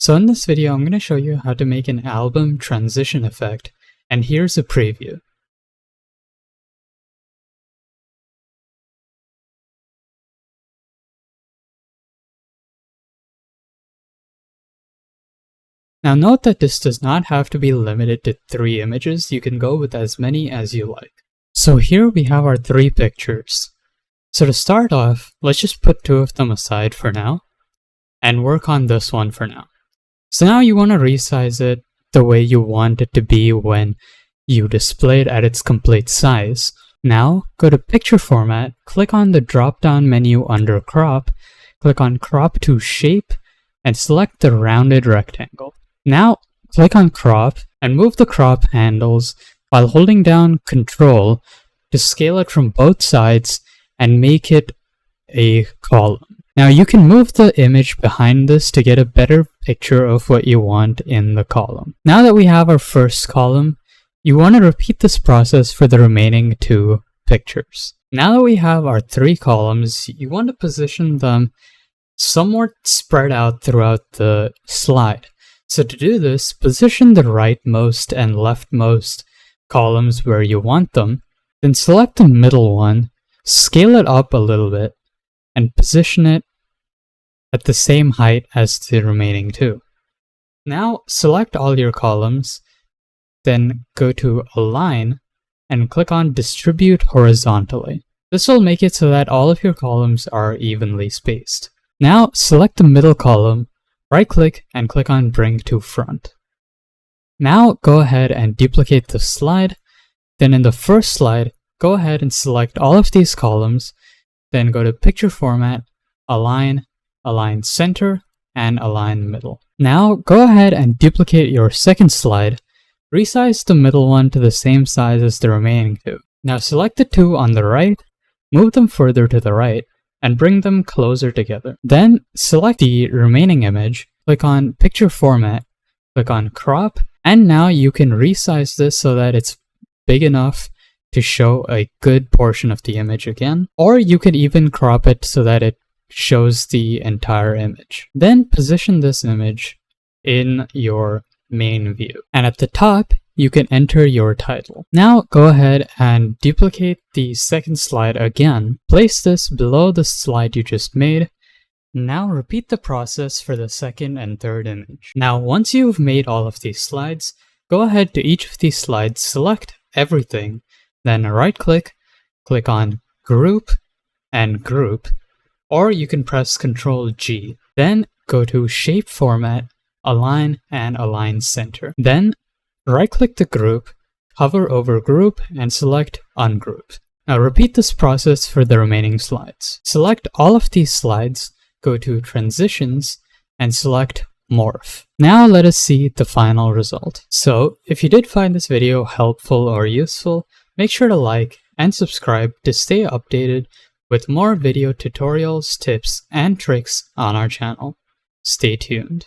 So in this video, I'm going to show you how to make an album transition effect, and here's a preview. Now note that this does not have to be limited to 3 images, you can go with as many as you like. So here we have our 3 pictures. So to start off, let's just put 2 of them aside for now, and work on this one for now. So now you want to resize it the way you want it to be when you display it at its complete size. Now go to picture format, click on the drop down menu under crop, click on crop to shape, and select the rounded rectangle. Now click on crop and move the crop handles while holding down Ctrl to scale it from both sides and make it a column. Now you can move the image behind this to get a better picture of what you want in the column. Now that we have our first column, you want to repeat this process for the remaining 2 pictures. Now that we have our 3 columns, you want to position them somewhat spread out throughout the slide. So to do this, position the rightmost and leftmost columns where you want them, then select the middle one, scale it up a little bit, and position it at the same height as the remaining 2. Now select all your columns, then go to Align and click on Distribute Horizontally. This will make it so that all of your columns are evenly spaced. Now select the middle column, right-click and click on Bring to Front. Now go ahead and duplicate the slide. Then in the first slide, go ahead and select all of these columns, then go to Picture Format, Align, Align Center, and Align Middle. Now go ahead and duplicate your second slide, resize the middle one to the same size as the remaining 2. Now select the 2 on the right, move them further to the right, and bring them closer together. Then select the remaining image, click on Picture Format, click on Crop, and now you can resize this so that it's big enough to show a good portion of the image again, or you could even crop it so that it shows the entire image. Then position this image in your main view, and at the top you can enter your title. Now go ahead and duplicate the second slide again, place this below the slide you just made. Now repeat the process for the second and third image. Now once you've made all of these slides, go ahead to each of these slides, select everything, then right-click, click on Group and Group, or you can press Ctrl-G. Then go to Shape Format, Align, and Align Center. Then right-click the group, hover over Group, and select Ungroup. Now repeat this process for the remaining slides. Select all of these slides, go to Transitions, and select Morph. Now let us see the final result. So if you did find this video helpful or useful, make sure to like and subscribe to stay updated with more video tutorials, tips, and tricks on our channel. Stay tuned.